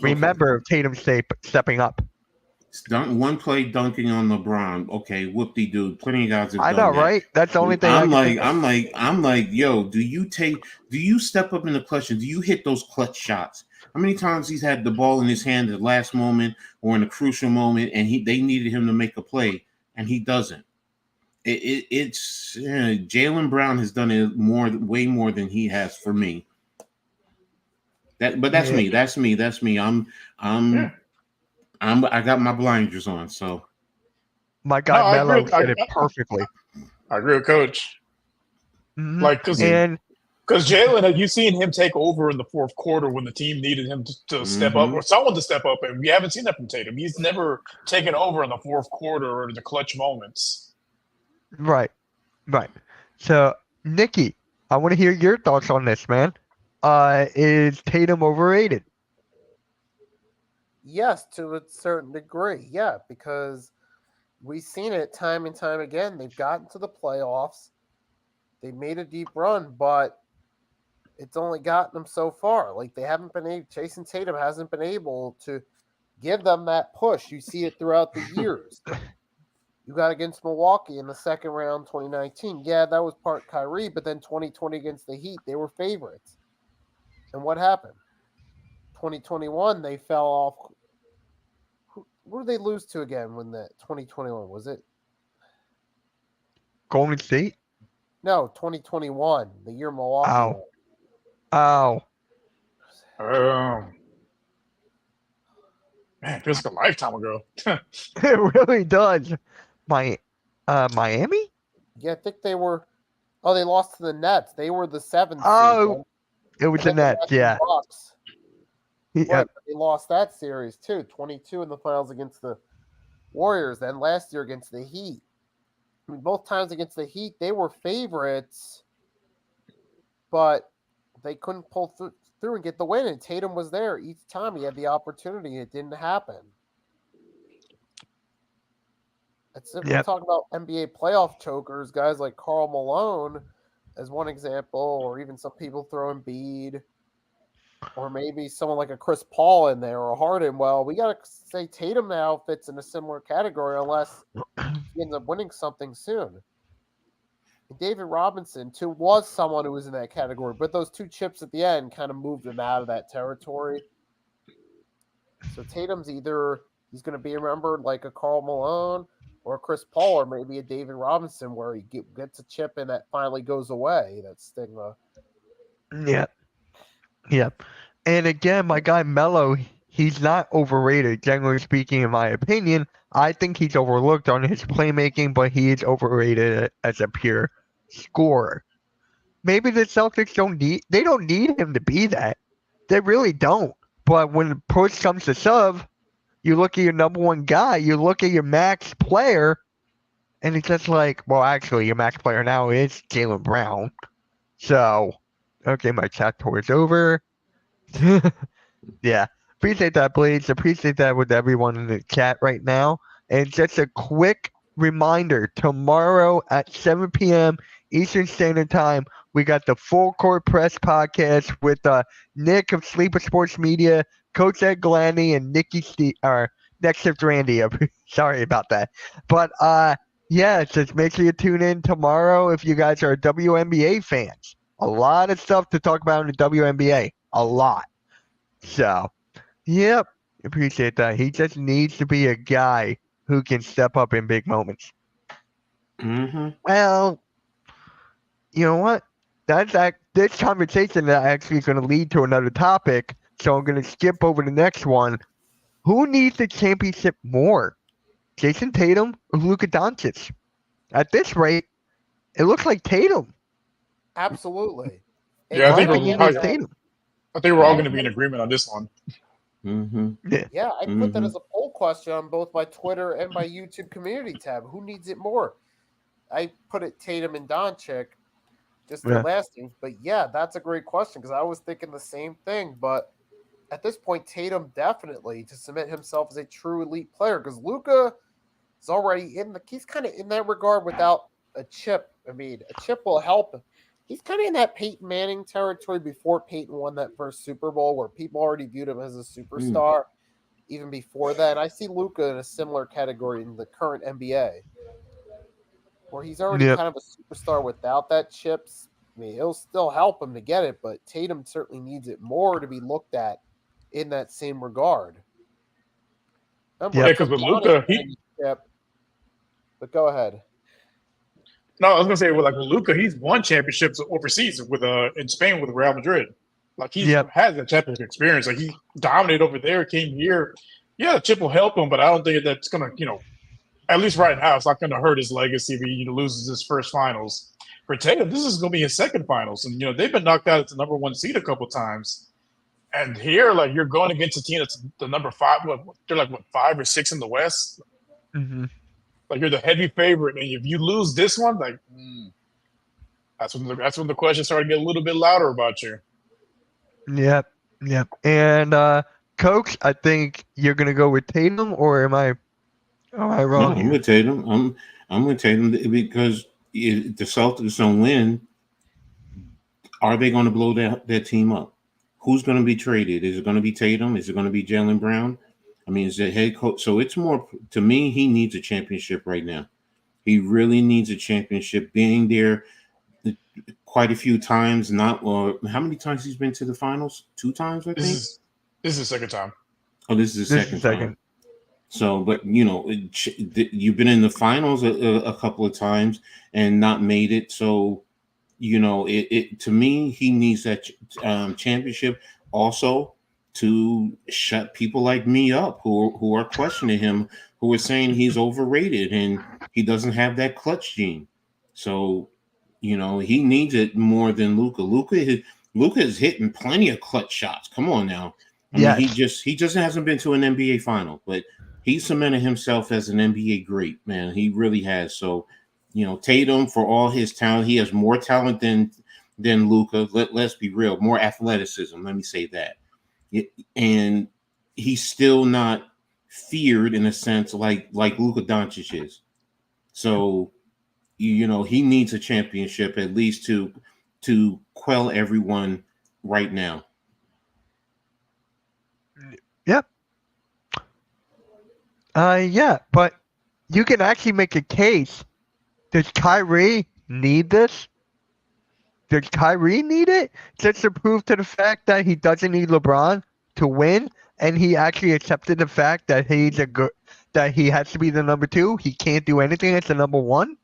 remember Tatum stepping up. One play dunking on LeBron. Okay, whoop-de-doo. Plenty of guys have I done know, that. right? That's the only thing I'm think like, yo, do you step up in the clutch and do you hit those clutch shots? How many times he's had the ball in his hand at the last moment or in a crucial moment, and they needed him to make a play, and he doesn't. It's Jaylen Brown has done it way more than he has for me. That's me. That's me. I got my blinders on, so my guy Melo said it I perfectly. I agree with Coach. Mhm. Like, because Jalen, have you seen him take over in the fourth quarter when the team needed him to step up or someone to step up? And we haven't seen that from Tatum. He's never taken over in the fourth quarter or the clutch moments. Right. So, Nikki, I want to hear your thoughts on this, man. Is Tatum overrated? Yes, to a certain degree. Yeah, because we've seen it time and time again. They've gotten to the playoffs. They made a deep run, but it's only gotten them so far. Like, they haven't been able, Jason Tatum hasn't been able to give them that push. You see it throughout the years. You got against Milwaukee in the second round, 2019. Yeah, that was part Kyrie, but then 2020 against the Heat, they were favorites. And what happened? 2021, they fell off. Who did they lose to again when the 2021? Was it Golden State? No, 2021, the year Milwaukee. Oh. Man, it feels like a lifetime ago. It really does. Miami? Yeah, I think they were. Oh, they lost to the Nets. They were the 7th. Oh, it was the Nets. Yeah. Right, they lost that series too. 22 in the finals against the Warriors. Then last year against the Heat. I mean, both times against the Heat, they were favorites, but they couldn't pull through and get the win. And Tatum was there each time he had the opportunity. It didn't happen. We're talking about NBA playoff chokers, guys like Karl Malone as one example, or even some people throw Embiid, or maybe someone like a Chris Paul in there or a Harden. Well, we got to say Tatum now fits in a similar category unless he ends up winning something soon. And David Robinson, too, was someone who was in that category, but those 2 chips at the end kind of moved him out of that territory. So Tatum's either he's going to be remembered like a Karl Malone or a Chris Paul or maybe a David Robinson where he gets a chip and that finally goes away, that stigma. Yep. And again, my guy Melo, he's not overrated, generally speaking, in my opinion. I think he's overlooked on his playmaking, but he is overrated as a pure scorer. Maybe the Celtics don't need him to be that. They really don't. But when push comes to shove, you look at your number one guy, you look at your max player, and it's just like, well, actually, your max player now is Jaylen Brown. So, okay, my chat tour is over. Yeah. Appreciate that, Blaze. Appreciate that with everyone in the chat right now. And just a quick reminder, tomorrow at 7 p.m. Eastern Standard Time, we got the Full Court Press podcast with Nick of Sleeper Sports Media, Coach Ed Glandy, and Next Shift Randy. Sorry about that. But just make sure you tune in tomorrow if you guys are WNBA fans. A lot of stuff to talk about in the WNBA. A lot. So, yep. Appreciate that. He just needs to be a guy who can step up in big moments. Mm-hmm. Well, you know what? This conversation is actually going to lead to another topic, so I'm going to skip over the next one. Who needs the championship more, Jason Tatum or Luka Doncic? At this rate, it looks like Tatum. Absolutely. Yeah, I think we're all going to be in agreement on this one. Mm-hmm. Yeah, I put that as a poll question on both my Twitter and my YouTube community tab. Who needs it more? I put it Tatum and Doncic, just their last teams. But yeah, that's a great question because I was thinking the same thing. But at this point, Tatum definitely to cement himself as a true elite player because Luka is already he's kind of in that regard without a chip. I mean, a chip will help him. He's kind of in that Peyton Manning territory before Peyton won that first Super Bowl where people already viewed him as a superstar even before that. I see Luka in a similar category in the current NBA where he's already kind of a superstar without that chips. I mean, it'll still help him to get it, but Tatum certainly needs it more to be looked at in that same regard. Yeah, because with Luka, but go ahead. No, I was gonna say, with Luka, he's won championships overseas with in Spain with Real Madrid. Like he has a championship experience. Like he dominated over there, came here. Yeah, the chip will help him, but I don't think that's gonna, at least right now, it's not gonna hurt his legacy if he loses his first finals. For Tatum, this is gonna be his second finals, and they've been knocked out at the number 1 seed a couple times. And here, you're going against a team that's the number 5. They're 5 or 6 in the West. Mm-hmm. You're the heavy favorite, and if you lose this one, that's when the questions start to get a little bit louder about you. Yep. And Coach, I think you're gonna go with Tatum, or am I wrong? No, I'm with Tatum. I'm with Tatum because if the Celtics don't win, are they going to blow that team up? Who's going to be traded? Is it going to be Tatum? Is it going to be Jaylen Brown? I mean, is the head coach? So it's more, to me, he needs a championship right now. He really needs a championship. Being there quite a few times, how many times he's been to the finals? 2 times, I think? This is the second time. Oh, this is the second time. So, but, you've been in the finals a couple of times and not made it. So, to me, he needs that championship also to shut people like me up who are questioning him, who are saying he's overrated and he doesn't have that clutch gene. So, he needs it more than Luka. Luka is hitting plenty of clutch shots. Come on now. I mean, he just hasn't been to an NBA final, but he cemented himself as an NBA great, man. He really has. So, Tatum, for all his talent, he has more talent than Luka. Let's be real, more athleticism. Let me say that. And he's still not feared in a sense like Luka Doncic is. So, he needs a championship at least to quell everyone right now. Yep. Yeah, but you can actually make a case. Does Kyrie need this? Does Kyrie need it just to prove to the fact that he doesn't need LeBron to win, and he actually accepted the fact that that he has to be the number 2? He can't do anything as the number 1.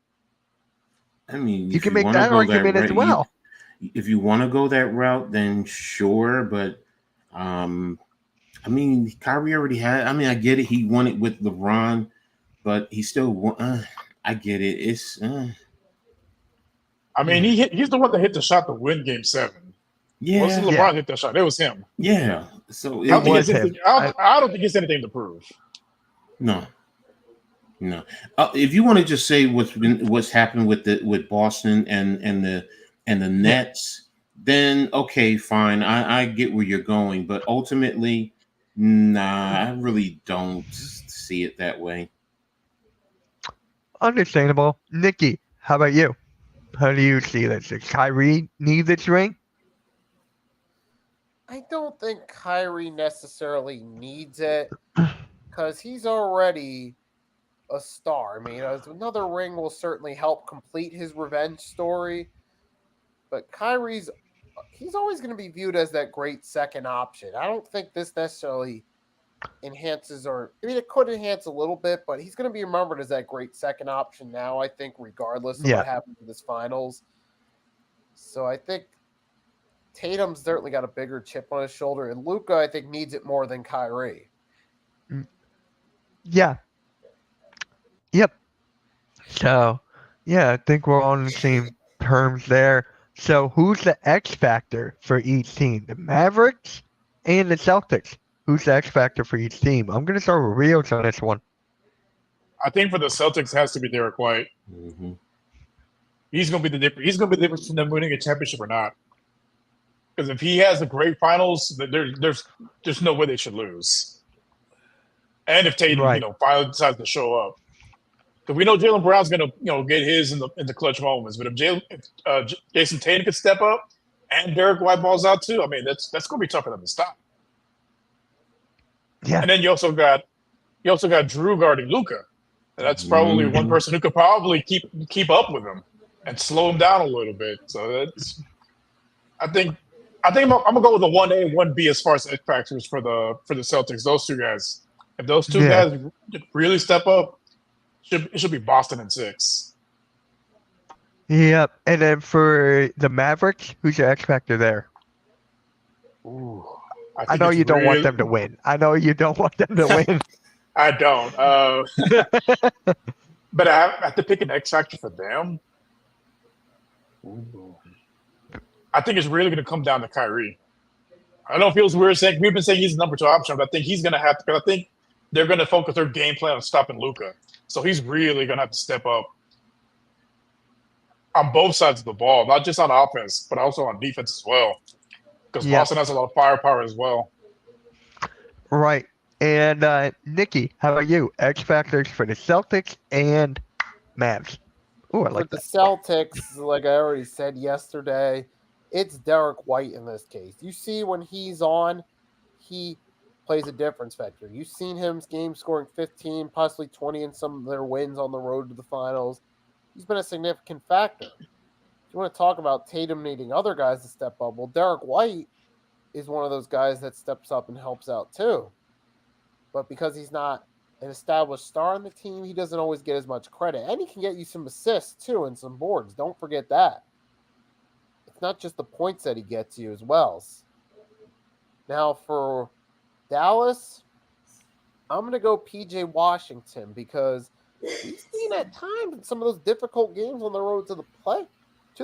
I mean, you can make that argument as well. If you want to go that route, then sure. But Kyrie already had. I mean, I get it. He won it with LeBron, but he still won. I get it. It's. I mean, he's the one that hit the shot to win Game 7. Yeah, wasn't LeBron hit that shot? It was him. Yeah. So I don't think it's anything to prove. No. If you want to just say what's happened with Boston and the Nets, then okay, fine. I get where you're going, but ultimately, nah, I really don't see it that way. Understandable. Nikki, how about you? How do you see this? Does Kyrie need this ring? I don't think Kyrie necessarily needs it because he's already a star. I mean, another ring will certainly help complete his revenge story, but he's always going to be viewed as that great second option. I don't think this necessarily enhances it could enhance a little bit, but he's going to be remembered as that great second option now, I think, regardless of what happens in this finals. So I think Tatum's certainly got a bigger chip on his shoulder, and Luka, I think, needs it more than Kyrie. Yeah. Yep. So, I think we're on the same terms there. So, who's the X factor for each team? The Mavericks and the Celtics. Who's the X factor for each team? I'm going to start with Rios on this one. I think for the Celtics, it has to be Derek White. Mm-hmm. He's gonna be the difference. He's gonna be the difference between them winning a championship or not. Because if he has a great finals, there's no way they should lose. And if Tatum, Right. finally decides to show up, because we know Jaylen Brown's gonna, get his in the clutch moments. But if Jason Tatum could step up and Derek White balls out too, I mean that's gonna be tough for them to stop. Yeah. And then you also got Drew guarding Luka. That's probably one person who could probably keep up with him and slow him down a little bit. So I think I'm gonna go with a 1A, 1B as far as X factors for the Celtics. Those two guys. If those two guys really step up, it should be Boston in 6. Yep. And then for the Mavericks, who's your X factor there? Ooh, I know you don't want them to win. I know you don't want them to win. I don't. But I have to pick an X factor for them. Ooh. I think it's really going to come down to Kyrie. I don't know if it feels weird saying we've been saying he's the number 2 option, but I think he's going to have to. Because I think they're going to focus their game plan on stopping Luka. So he's really going to have to step up on both sides of the ball, not just on offense, but also on defense as well. Because Boston has a lot of firepower as well. Right. And Nikki, how about you? X factors for the Celtics and Mavs. Oh, I like For that. the Celtics, like I already said yesterday, it's Derek White in this case. You see when he's on, he plays a difference factor. You've seen him game scoring 15, possibly 20 in some of their wins on the road to the finals. He's been a significant factor. If you want to talk about Tatum needing other guys to step up, well, Derek White is one of those guys that steps up and helps out too. But because he's not an established star on the team, he doesn't always get as much credit. And he can get you some assists too and some boards. Don't forget that. It's not just the points that he gets you as well. Now for Dallas, I'm going to go PJ Washington because we've seen at times in some of those difficult games on the road to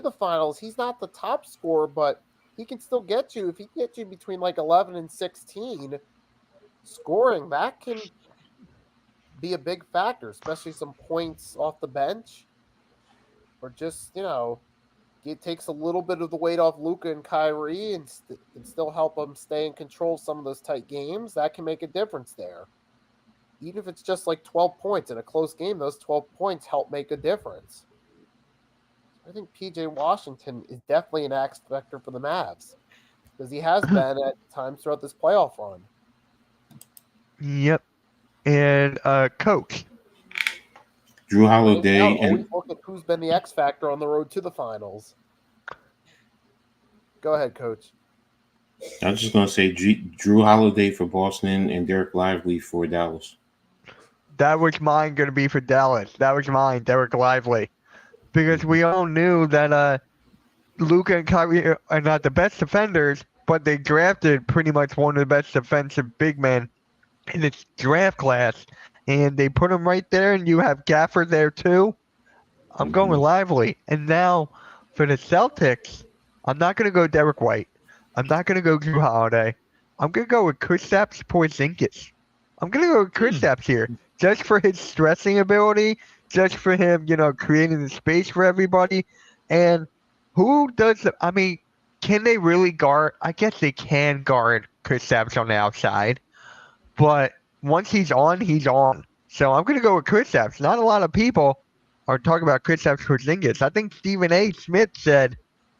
the finals, he's not the top scorer, but he can still get you. If he gets you between like 11 and 16 scoring, that can be a big factor, especially some points off the bench, or just it takes a little bit of the weight off Luka and Kyrie and still help them stay in control of some of those tight games. That can make a difference there. Even if it's just like 12 points in a close game, those 12 points help make a difference. I think PJ Washington is definitely an X factor for the Mavs because he has been at times throughout this playoff run. Yep. And Coach. Drew Holiday. Always look at who's been the X factor on the road to the finals. Go ahead, Coach. I was just going to say Drew Holiday for Boston and Derek Lively for Dallas. That was mine going to be for Dallas. That was mine, Derek Lively. Because we all knew that Luka and Kyrie are not the best defenders, but they drafted pretty much one of the best defensive big men in its draft class. And they put him right there, and you have Gafford there too. I'm going with Lively. And now for the Celtics, I'm not going to go Derek White. I'm not going to go Drew Holiday. I'm going to go with Kristaps Porzingis. I'm going to go with Kristaps here, just for his stressing ability, just for him, creating the space for everybody. And who does can they really guard? I guess they can guard Kristaps on the outside. But once he's on, he's on. So I'm going to go with Kristaps. Not a lot of people are talking about Kristaps Porzingis. I think Stephen A. Smith said,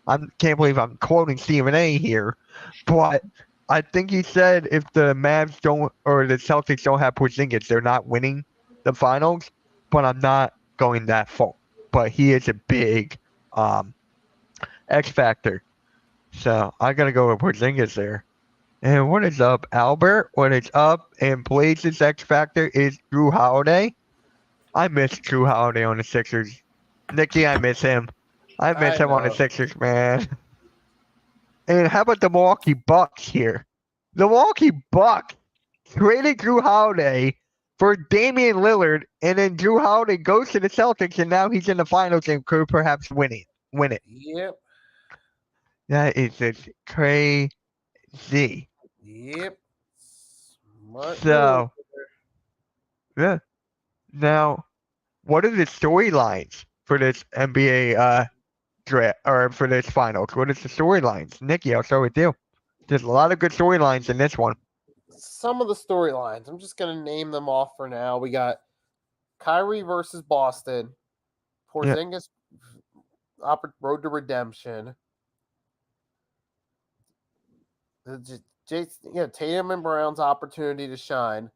I can't believe I'm quoting Stephen A. here, but I think he said if the Mavs don't or the Celtics don't have Porzingis, they're not winning the finals. But I'm not going that far. But he is a big X factor. So I got to go with Porzingis there. And what is up, Albert? What is up? And Blaze's X factor is Drew Holiday. I miss Drew Holiday on the Sixers. Nikki, I miss him. I miss him on the Sixers, man. And how about the Milwaukee Bucks here? The Milwaukee Bucks traded Drew Holiday for Damian Lillard, and then Drew Holiday goes to the Celtics, and now he's in the finals and could perhaps win it. Yep. That is just crazy. Yep. So, yeah. Now, what are the storylines for this NBA draft or for this finals? What is the storylines? Nikki, I'll start with you. There's a lot of good storylines in this one. Some of the storylines. I'm just gonna name them off for now. We got Kyrie versus Boston, Porzingis road to redemption. Tatum and Brown's opportunity to shine.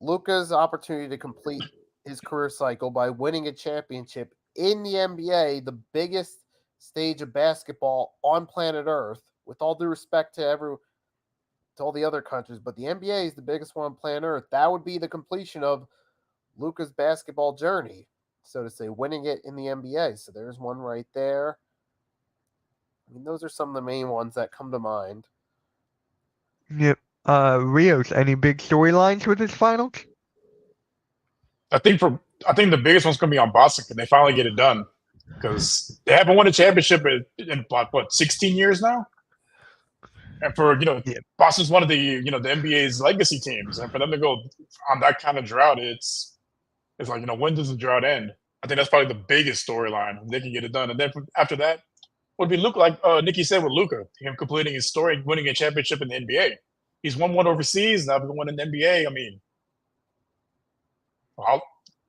Luka's opportunity to complete his career cycle by winning a championship in the NBA, the biggest stage of basketball on planet Earth. With all due respect to all the other countries, but the NBA is the biggest one on planet Earth. That would be the completion of Luka's basketball journey, so to say, winning it in the NBA. So there's one right there. I mean, those are some of the main ones that come to mind. Yep. Rios, any big storylines with this finals? I think the biggest one's going to be on Boston. Can they finally get it done? Because they haven't won a championship in what 16 years now. And for Boston's one of the the NBA's legacy teams, and for them to go on that kind of drought, it's like when does the drought end? I think that's probably the biggest storyline. They can get it done, and then after that would be Luka, like Nikki said with Luka, him completing his story, winning a championship in the NBA. He's won one overseas, now he's won in the NBA. I mean,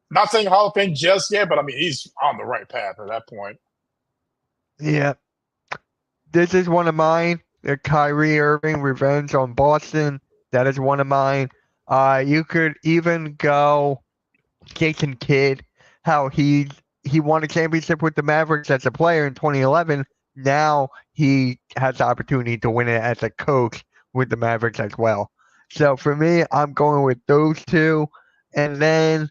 not saying Hall of Fame just yet, but I mean he's on the right path at that point. Yeah, this is one of mine. The Kyrie Irving revenge on Boston. That is one of mine. You could even go Jason Kidd, how he won a championship with the Mavericks as a player in 2011. Now he has the opportunity to win it as a coach with the Mavericks as well. So for me, I'm going with those two. And then,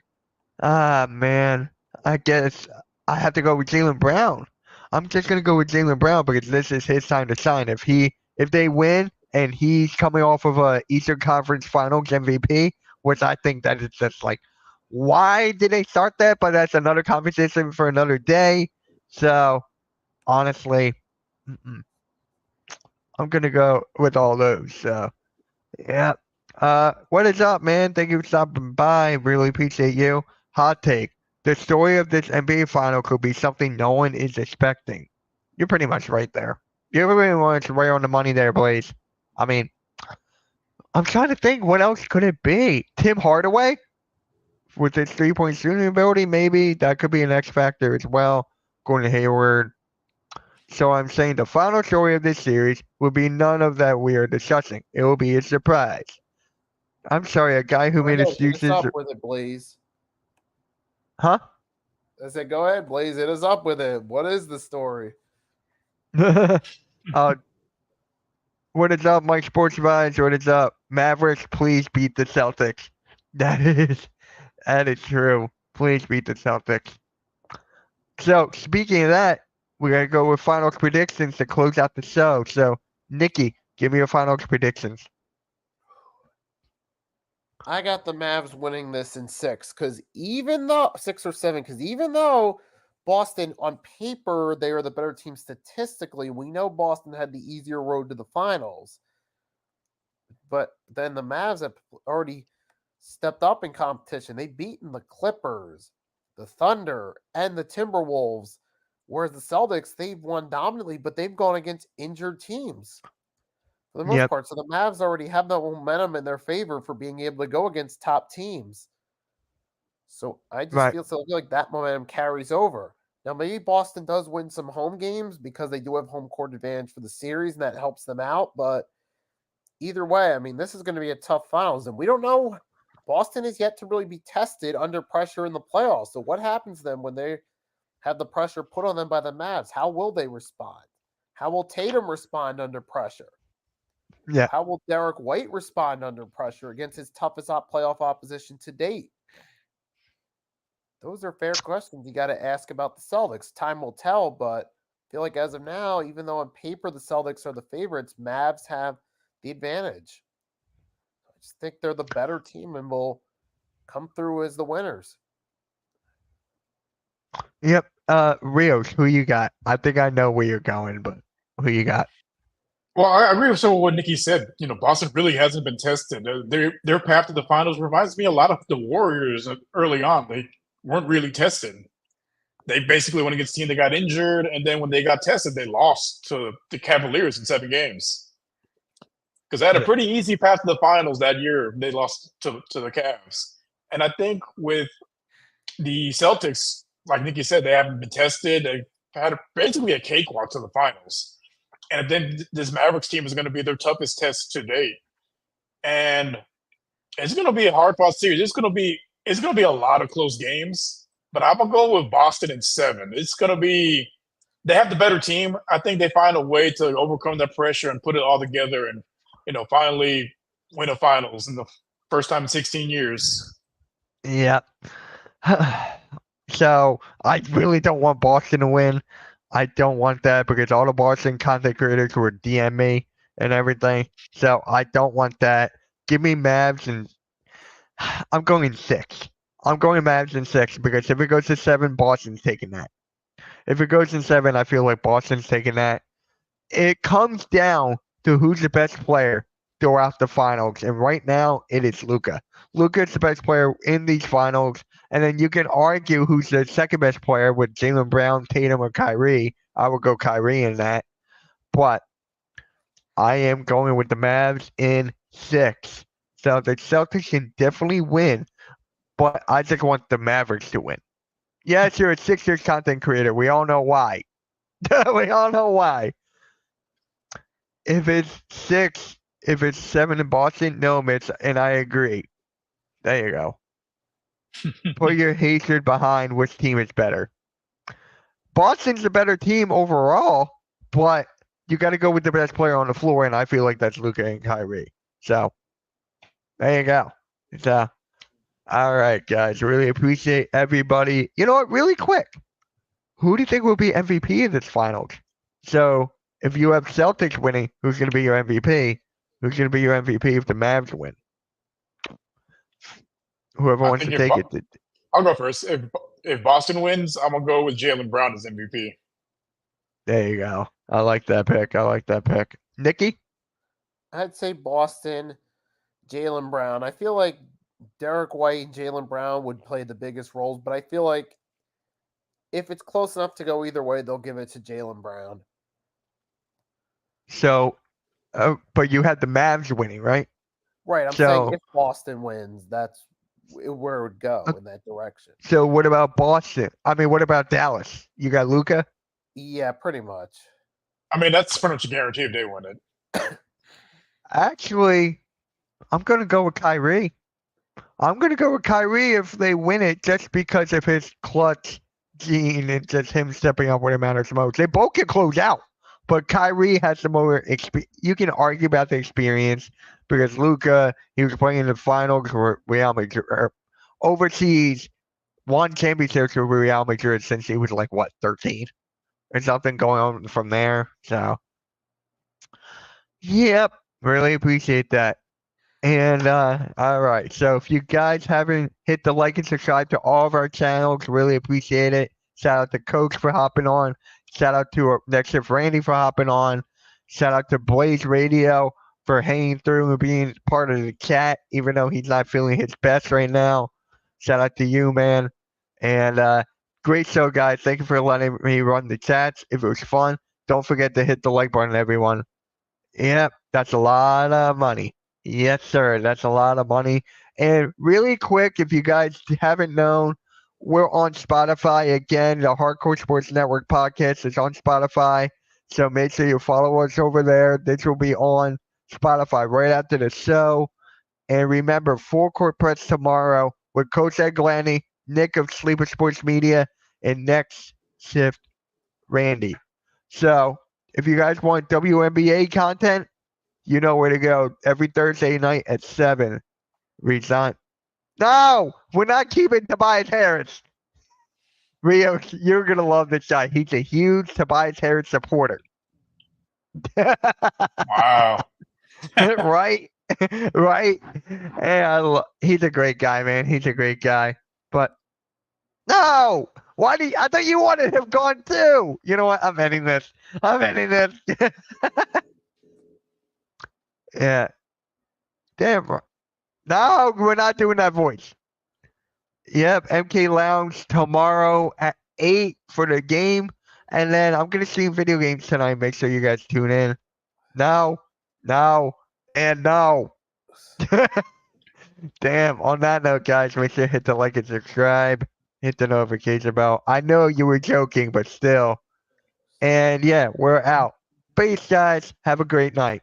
man, I guess I have to go with Jaylen Brown. I'm just going to go with Jaylen Brown because this is his time to shine. If they win and he's coming off of a Eastern Conference Finals MVP, which I think that is just like, why did they start that? But that's another conversation for another day. So, honestly, I'm going to go with all those. So, yeah. What is up, man? Thank you for stopping by. Really appreciate you. Hot take. The story of this NBA final could be something no one is expecting. You're pretty much right there. You're pretty much right on the money there, Blaze. I mean, I'm trying to think what else could it be? Tim Hardaway? With his three-point shooting ability, maybe that could be an X factor as well. Gordon Hayward. So I'm saying the final story of this series will be none of that we are discussing. It will be a surprise. I'm sorry, a guy who made excuses. Hit us up with it, Blaze. Huh? I said, go ahead, Blaze. Hit us up with it. What is the story? What is up, Mike Sports Vibes? What is up? Mavericks, please beat the Celtics. That is true. Please beat the Celtics. So, speaking of that, we're going to go with finals predictions to close out the show. So, Nikki, give me your finals predictions. I got the Mavs winning this in 6 because even though 6 or 7, because even though Boston on paper they are the better team statistically, we know Boston had the easier road to the finals. But then the Mavs have already stepped up in competition. They've beaten the Clippers, the Thunder, and the Timberwolves. Whereas the Celtics, they've won dominantly, but they've gone against injured teams for the most part. So the Mavs already have that momentum in their favor for being able to go against top teams. So I just feel like that momentum carries over. Now, maybe Boston does win some home games because they do have home court advantage for the series, and that helps them out. But either way, I mean, this is going to be a tough finals, and we don't know. Boston is yet to really be tested under pressure in the playoffs. So what happens then when they have the pressure put on them by the Mavs? How will they respond? How will Tatum respond under pressure? Yeah. How will Derek White respond under pressure against his toughest playoff opposition to date? Those are fair questions you got to ask about the Celtics. Time will tell, but I feel like as of now, even though on paper the Celtics are the favorites, Mavs have the advantage. I just think they're the better team and will come through as the winners. Yep. Rios, who you got? I think I know where you're going, but who you got? Well, I agree with some of what Nikki said. Boston really hasn't been tested. Their path to the finals reminds me a lot of the Warriors early on. They weren't really tested. they basically went against a team that got injured, and then when they got tested, they lost to the Cavaliers in 7 games. Because they had a pretty easy path to the finals that year. They lost to the Cavs. And I think with the Celtics, like Nikki said, they haven't been tested. They had basically a cakewalk to the finals. And then this Mavericks team is going to be their toughest test to date. And it's going to be a hard-fought series. It's going to be a lot of close games. But I'm going to go with Boston in 7. It's going to be – they have the better team. I think they find a way to overcome that pressure and put it all together and, finally win a finals in the first time in 16 years. Yeah. So I really don't want Boston to win. I don't want that because all the Boston content creators would DM me and everything. So I don't want that. Give me Mavs, and I'm going 6. I'm going Mavs in 6 because if it goes to 7, Boston's taking that. If it goes in 7, I feel like Boston's taking that. It comes down to who's the best player throughout the finals, and right now it is Luka. Luka is the best player in these finals, and then you can argue who's the second best player with Jaylen Brown, Tatum, or Kyrie. I would go Kyrie in that, but I am going with the Mavs in 6. So the Celtics can definitely win, but I just want the Mavericks to win. Yes, you're a Sixers content creator. We all know why. We all know why. If it's 6, if it's 7 in Boston, no, Mitch, and I agree. There you go. Put your hatred behind which team is better. Boston's a better team overall, but you got to go with the best player on the floor, and I feel like that's Luka and Kyrie. So, there you go. All right, guys. Really appreciate everybody. You know what? Really quick. Who do you think will be MVP in this finals? So, if you have Celtics winning, who's going to be your MVP? Who's going to be your MVP if the Mavs win? Whoever wants to take it. I'll go first. If Boston wins, I'm going to go with Jaylen Brown as MVP. There you go. I like that pick. Nikki? I'd say Boston, Jaylen Brown. I feel like Derek White and Jaylen Brown would play the biggest roles, but I feel like if it's close enough to go either way, they'll give it to Jaylen Brown. So, but you had the Mavs winning, right? Right. I'm saying if Boston wins, that's where it would go in that direction. So what about Boston? I mean, what about Dallas? You got Luka? Yeah, pretty much. I mean, that's pretty much a guarantee if they win it. Actually, I'm going to go with Kyrie. I'm going to go with Kyrie if they win it just because of his clutch gene and just him stepping up when it matters most. They both can close out, but Kyrie has the more experience. You can argue about the experience because Luka, he was playing in the finals for Real Madrid, overseas, won championships with Real Madrid since he was 13? Or something going on from there. So, yep, really appreciate that. And all right, so if you guys haven't hit the like and subscribe to all of our channels, really appreciate it. Shout out to Coach for hopping on. Shout out to Next Shift Randy for hopping on. Shout out to Blaze Radio for hanging through and being part of the chat, even though he's not feeling his best right now. Shout out to you, man. And great show, guys. Thank you for letting me run the chats. If it was fun, don't forget to hit the like button, everyone. Yep, that's a lot of money. Yes, sir. That's a lot of money. And really quick, if you guys haven't known, we're on Spotify again. The Hardcore Sports Network podcast is on Spotify. So make sure you follow us over there. This will be on Spotify right after the show. And remember, Full Court Press tomorrow with Coach Ed Glanny, Nick of Sleeper Sports Media, and Next Shift Randy. So if you guys want WNBA content, you know where to go. Every Thursday night at 7. Resign. No, we're not keeping Tobias Harris. Rio, you're going to love this guy. He's a huge Tobias Harris supporter. Wow. Right? Right? And he's a great guy, man. He's a great guy. But no! I thought you wanted him gone too. You know what? I'm ending this. Yeah. Damn. No, we're not doing that voice. Yep, MK Lounge tomorrow at 8 for the game. And then I'm going to stream video games tonight. Make sure you guys tune in. Now, and now. Damn. On that note, guys, make sure to hit the like and subscribe. Hit the notification bell. I know you were joking, but still. And yeah, we're out. Peace, guys. Have a great night.